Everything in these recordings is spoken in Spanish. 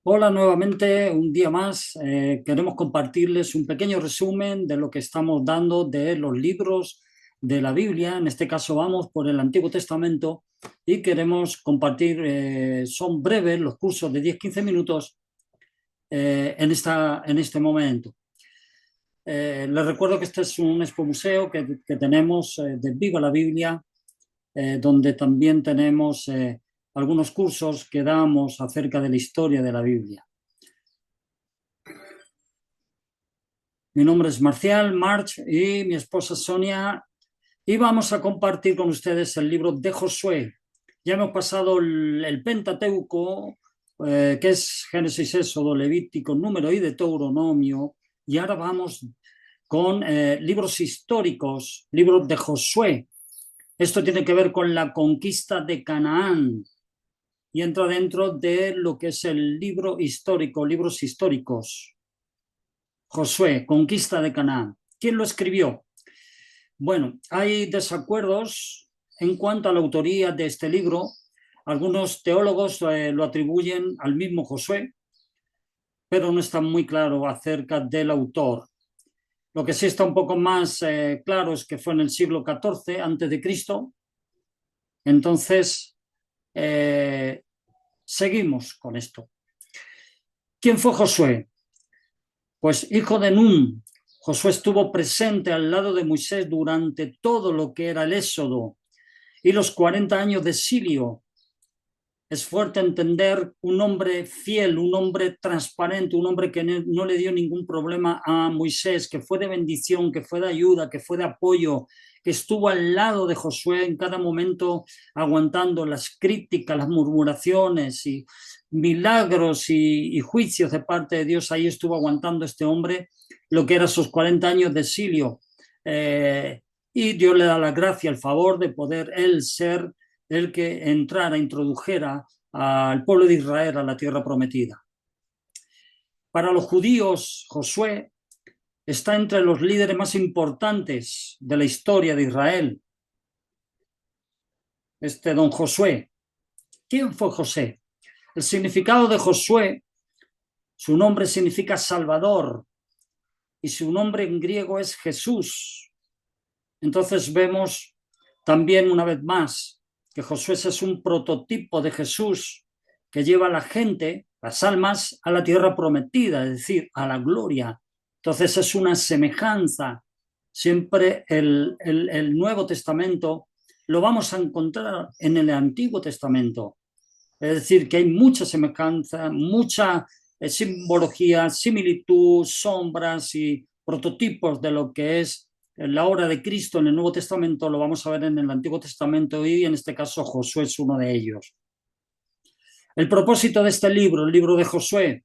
Hola nuevamente, un día más. Queremos compartirles un pequeño resumen de lo que estamos dando de los libros de la Biblia. En este caso vamos por el Antiguo Testamento y queremos compartir, son breves los cursos de 10-15 minutos en este momento. Les recuerdo que este es un expomuseo que tenemos de Viva la Biblia, donde también tenemos algunos cursos que damos acerca de la historia de la Biblia. Mi nombre es Marcial March y mi esposa Sonia y vamos a compartir con ustedes el libro de Josué. Ya hemos pasado el Pentateuco, que es Génesis, Éxodo, Levítico, Número y Deuteronomio, y ahora vamos con libros históricos, libros de Josué. Esto tiene que ver con la conquista de Canaán y entra dentro de lo que es el libro histórico, libros históricos. Josué, conquista de Canaán. ¿Quién lo escribió? Bueno, hay desacuerdos en cuanto a la autoría de este libro. Algunos teólogos lo atribuyen al mismo Josué, pero no está muy claro acerca del autor. Lo que sí está un poco más claro es que fue en el siglo XIV antes de Cristo. Entonces, eh, seguimos con esto. ¿Quién fue Josué? Pues hijo de Nun. Josué estuvo presente al lado de Moisés durante todo lo que era el Éxodo y los 40 años de exilio. Es fuerte entender un hombre fiel, un hombre transparente, un hombre que no le dio ningún problema a Moisés, que fue de bendición, que fue de ayuda, que fue de apoyo, que estuvo al lado de Josué en cada momento aguantando las críticas, las murmuraciones y milagros y juicios de parte de Dios. Ahí estuvo aguantando este hombre lo que eran sus 40 años de exilio. Y Dios le da la gracia, el favor de poder él ser el que entrara, introdujera al pueblo de Israel a la tierra prometida. Para los judíos, Josué está entre los líderes más importantes de la historia de Israel. Don Josué. ¿Quién fue José? El significado de Josué, su nombre significa Salvador y su nombre en griego es Jesús. Entonces vemos también una vez más que Josué es un prototipo de Jesús que lleva a la gente, las almas, a la tierra prometida, es decir, a la gloria. Entonces es una semejanza. Siempre el Nuevo Testamento lo vamos a encontrar en el Antiguo Testamento. Es decir, que hay mucha semejanza, mucha simbología, similitud, sombras y prototipos de lo que es la obra de Cristo en el Nuevo Testamento. Lo vamos a ver en el Antiguo Testamento y en este caso Josué es uno de ellos. El propósito de este libro, el libro de Josué,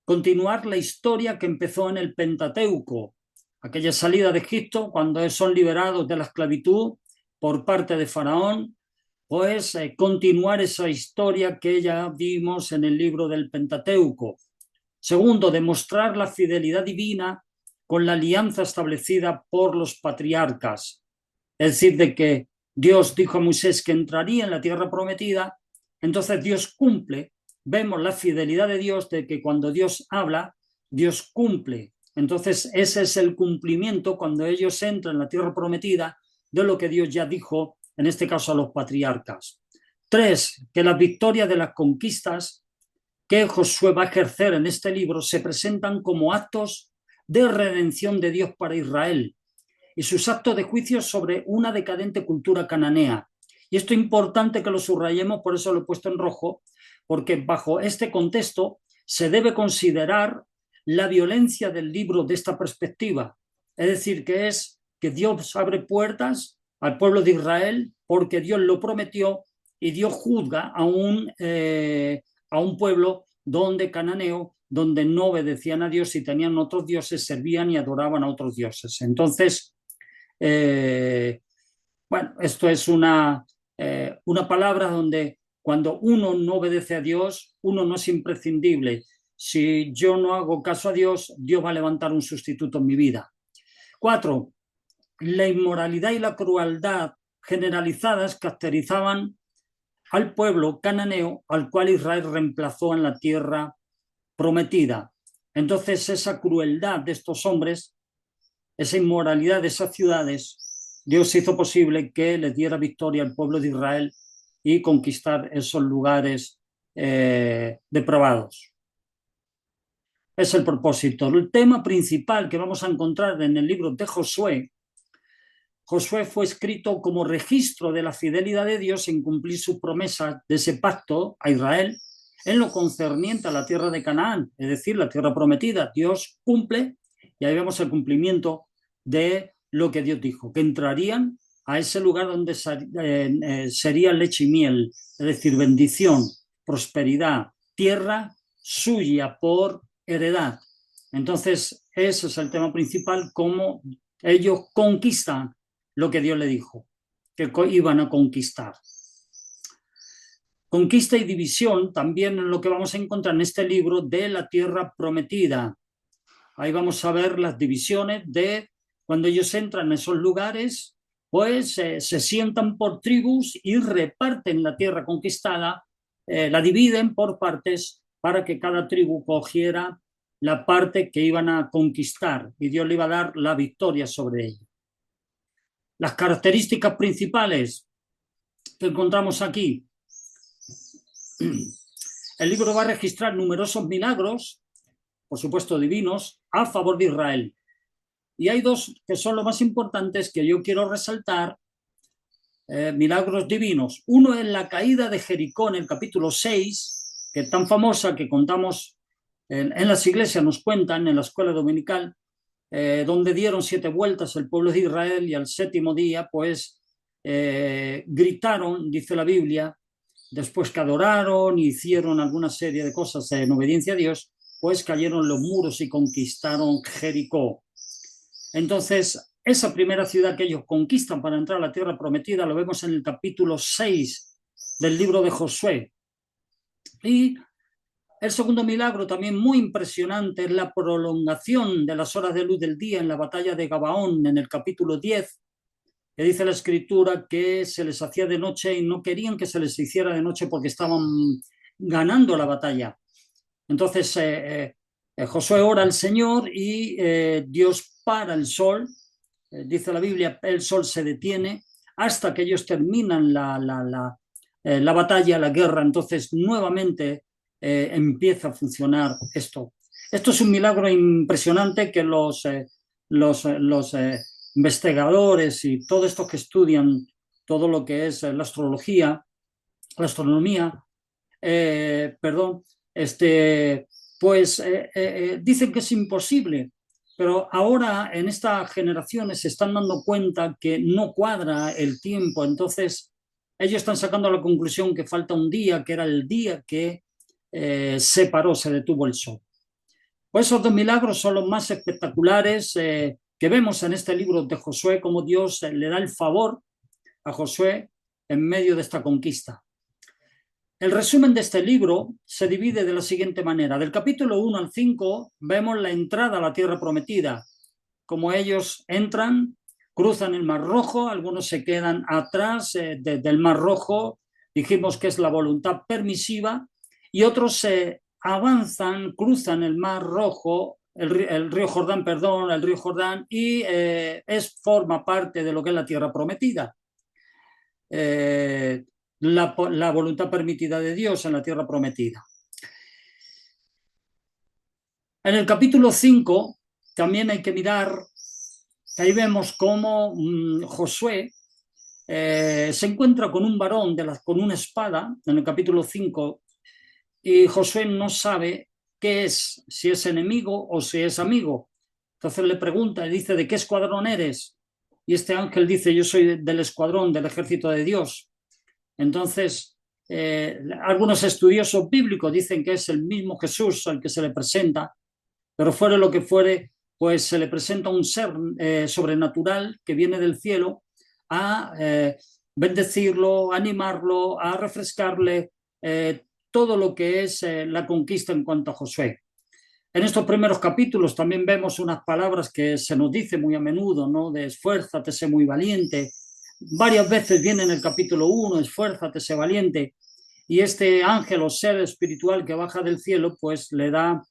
continuar la historia que empezó en el Pentateuco, aquella salida de Egipto cuando son liberados de la esclavitud por parte de Faraón, pues continuar esa historia que ya vimos en el libro del Pentateuco. Segundo, demostrar la fidelidad divina con la alianza establecida por los patriarcas. Es decir, de que Dios dijo a Moisés que entraría en la tierra prometida, entonces Dios cumple. Vemos la fidelidad de Dios de que cuando Dios habla, Dios cumple. Entonces ese es el cumplimiento cuando ellos entran en la tierra prometida de lo que Dios ya dijo, en este caso a los patriarcas. Tres, que las victorias de las conquistas que Josué va a ejercer en este libro se presentan como actos de redención de Dios para Israel y sus actos de juicio sobre una decadente cultura cananea. Y esto es importante que lo subrayemos, por eso lo he puesto en rojo, porque bajo este contexto se debe considerar la violencia del libro de esta perspectiva. Es decir, que es que Dios abre puertas al pueblo de Israel porque Dios lo prometió y Dios juzga a un pueblo donde cananeo, donde no obedecían a Dios y tenían otros dioses, servían y adoraban a otros dioses. Entonces, eh, bueno, esto es una palabra donde cuando uno no obedece a Dios, uno no es imprescindible. Si yo no hago caso a Dios, Dios va a levantar un sustituto en mi vida. Cuatro, la inmoralidad y la crueldad generalizadas caracterizaban al pueblo cananeo al cual Israel reemplazó en la tierra prometida. Entonces esa crueldad de estos hombres, esa inmoralidad de esas ciudades, Dios hizo posible que les diera victoria al pueblo de Israel y conquistar esos lugares depravados. Es el propósito. El tema principal que vamos a encontrar en el libro de Josué. Josué fue escrito como registro de la fidelidad de Dios en cumplir sus promesas de ese pacto a Israel en lo concerniente a la tierra de Canaán, es decir, la tierra prometida. Dios cumple y ahí vemos el cumplimiento de lo que Dios dijo, que entrarían a ese lugar donde sería leche y miel, es decir, bendición, prosperidad, tierra suya por heredad. Entonces, ese es el tema principal, cómo ellos conquistan lo que Dios le dijo, que iban a conquistar. Conquista y división también es lo que vamos a encontrar en este libro de la tierra prometida. Ahí vamos a ver las divisiones de cuando ellos entran en esos lugares, pues se sientan por tribus y reparten la tierra conquistada, la dividen por partes para que cada tribu cogiera la parte que iban a conquistar y Dios le iba a dar la victoria sobre ella. Las características principales que encontramos aquí. El libro va a registrar numerosos milagros, por supuesto divinos, a favor de Israel. Y hay dos que son los más importantes que yo quiero resaltar, milagros divinos. Uno es la caída de Jericó en el capítulo 6, que es tan famosa que contamos en las iglesias, nos cuentan en la escuela dominical, donde dieron 7 vueltas el pueblo de Israel y al 7º día, pues, gritaron, dice la Biblia, después que adoraron y hicieron alguna serie de cosas en obediencia a Dios, pues cayeron los muros y conquistaron Jericó. Entonces, esa primera ciudad que ellos conquistan para entrar a la tierra prometida, lo vemos en el capítulo 6 del libro de Josué. Y el segundo milagro, también muy impresionante, es la prolongación de las horas de luz del día en la batalla de Gabaón, en el capítulo 10, que dice la escritura que se les hacía de noche y no querían que se les hiciera de noche porque estaban ganando la batalla. Entonces Josué ora al Señor y Dios para el sol, dice la Biblia, el sol se detiene hasta que ellos terminan la batalla, la guerra. Entonces nuevamente empieza a funcionar esto. Esto es un milagro impresionante que los investigadores y todos estos que estudian todo lo que es la astrología, la astronomía, pues dicen que es imposible, pero ahora en estas generaciones se están dando cuenta que no cuadra el tiempo, entonces ellos están sacando la conclusión que falta un día, que era el día que se paró, se detuvo el sol. Pues esos 2 milagros son los más espectaculares que vemos en este libro de Josué, como Dios le da el favor a Josué en medio de esta conquista. El resumen de este libro se divide de la siguiente manera. Del capítulo 1 al 5 vemos la entrada a la tierra prometida, como ellos entran, cruzan el Mar Rojo, algunos se quedan atrás del Mar Rojo, dijimos que es la voluntad permisiva, y otros se avanzan, cruzan el Mar Rojo, el río Jordán, y forma parte de lo que es la tierra prometida. La voluntad permitida de Dios en la tierra prometida. En el capítulo 5 también hay que mirar, que ahí vemos cómo Josué se encuentra con un varón con una espada, en el capítulo 5, y Josué no sabe qué es, si es enemigo o si es amigo. Entonces le pregunta y dice, ¿de qué escuadrón eres? Y este ángel dice, yo soy del escuadrón del ejército de Dios. Entonces, algunos estudiosos bíblicos dicen que es el mismo Jesús al que se le presenta, pero fuere lo que fuere, pues se le presenta un ser sobrenatural que viene del cielo a bendecirlo, a animarlo, a refrescarle todo lo que es la conquista en cuanto a Josué. En estos primeros capítulos también vemos unas palabras que se nos dice muy a menudo, ¿no? De esfuérzate, sé muy valiente. Varias veces viene en el capítulo 1, esfuérzate, sé valiente. y este ángel o ser espiritual que baja del cielo, pues le da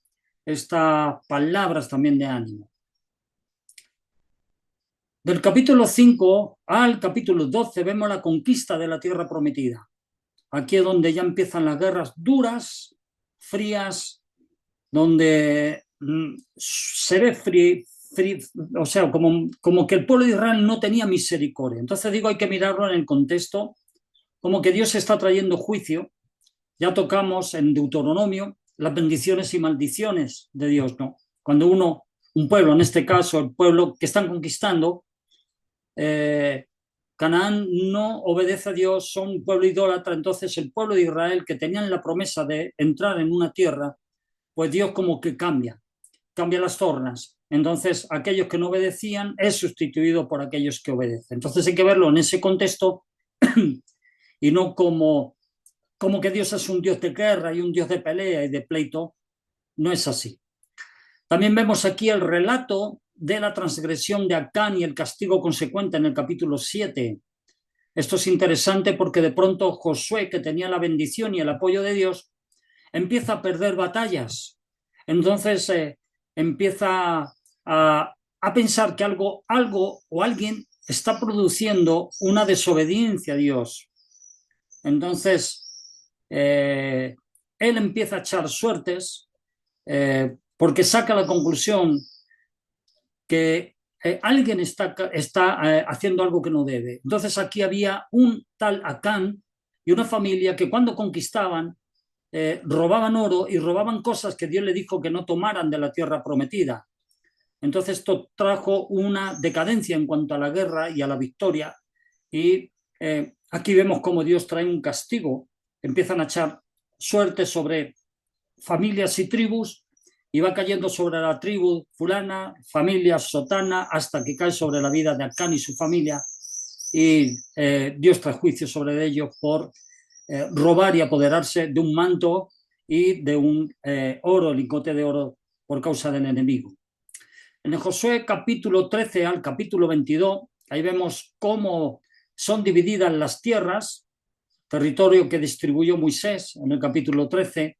estas palabras también de ánimo. Del capítulo 5 al capítulo 12 vemos la conquista de la tierra prometida. Aquí es donde ya empiezan las guerras duras, frías, donde se ve o sea, como que el pueblo de Israel no tenía misericordia. Entonces digo, hay que mirarlo en el contexto, como que Dios está trayendo juicio. Ya tocamos en Deuteronomio las bendiciones y maldiciones de Dios, ¿no? Cuando un pueblo, en este caso el pueblo que están conquistando, Canaán no obedece a Dios, son un pueblo idólatra, entonces el pueblo de Israel que tenían la promesa de entrar en una tierra, pues Dios como que cambia las tornas. Entonces aquellos que no obedecían es sustituido por aquellos que obedecen. Entonces hay que verlo en ese contexto y no como que Dios es un Dios de guerra y un Dios de pelea y de pleito. No es así. También vemos aquí el relato de la transgresión de Acán y el castigo consecuente en el capítulo 7. Esto es interesante porque de pronto Josué, que tenía la bendición y el apoyo de Dios, empieza a perder batallas. Entonces empieza a pensar que algo o alguien está produciendo una desobediencia a Dios. Entonces él empieza a echar suertes porque saca la conclusión que alguien está haciendo algo que no debe. Entonces aquí había un tal Acán y una familia que cuando conquistaban robaban oro y robaban cosas que Dios le dijo que no tomaran de la tierra prometida. Entonces esto trajo una decadencia en cuanto a la guerra y a la victoria. Y aquí vemos cómo Dios trae un castigo. Empiezan a echar suerte sobre familias y tribus y va cayendo sobre la tribu fulana, familia sotana, hasta que cae sobre la vida de Acán y su familia. Y Dios trae juicio sobre ellos por robar y apoderarse de un manto y de un oro, lingote de oro, por causa del enemigo. En el Josué capítulo 13 al capítulo 22, ahí vemos cómo son divididas las tierras, territorio que distribuyó Moisés en el capítulo 13.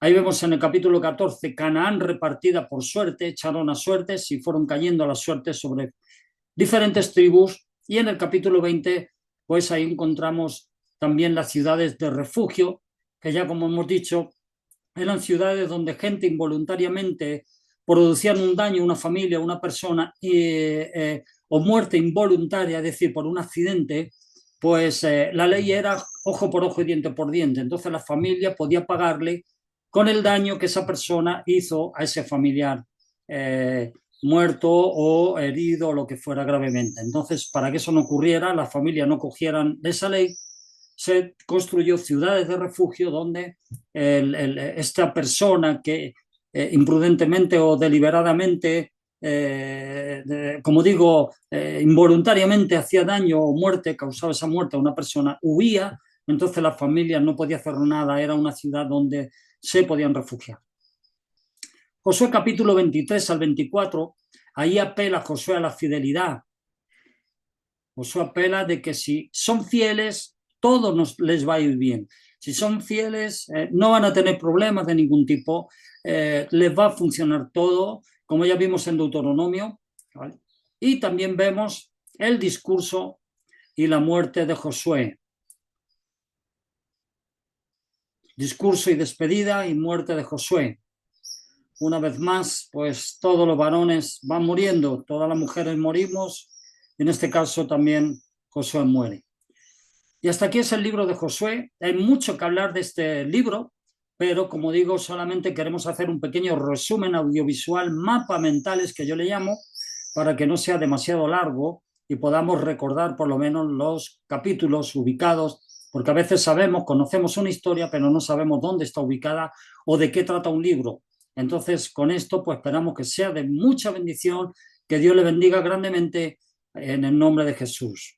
Ahí vemos en el capítulo 14 Canaán repartida por suerte, echaron a suertes y fueron cayendo las suertes sobre diferentes tribus. Y en el capítulo 20, pues ahí encontramos también las ciudades de refugio, que ya como hemos dicho, eran ciudades donde gente involuntariamente producían un daño a una familia, a una persona, o muerte involuntaria, es decir, por un accidente, pues la ley era ojo por ojo y diente por diente. Entonces la familia podía pagarle con el daño que esa persona hizo a ese familiar muerto o herido o lo que fuera gravemente. Entonces, para que eso no ocurriera, las familias no cogieran de esa ley, se construyó ciudades de refugio donde esta persona que imprudentemente o deliberadamente, como digo, involuntariamente hacía daño o muerte, causaba esa muerte a una persona, huía, entonces la familia no podía hacer nada, era una ciudad donde se podían refugiar. Josué capítulo 23 al 24, ahí apela Josué a la fidelidad. Josué apela de que si son fieles, todo les va a ir bien. Si son fieles, no van a tener problemas de ningún tipo, les va a funcionar todo, como ya vimos en Deuteronomio, ¿vale? Y también vemos el discurso y la muerte de Josué. Discurso y despedida y muerte de Josué. Una vez más, pues todos los varones van muriendo, todas las mujeres morimos, y en este caso también Josué muere. Y hasta aquí es el libro de Josué. Hay mucho que hablar de este libro, pero como digo, solamente queremos hacer un pequeño resumen audiovisual, mapa mentales que yo le llamo, para que no sea demasiado largo y podamos recordar por lo menos los capítulos ubicados, porque a veces conocemos una historia, pero no sabemos dónde está ubicada o de qué trata un libro. Entonces, con esto, pues esperamos que sea de mucha bendición, que Dios le bendiga grandemente en el nombre de Jesús.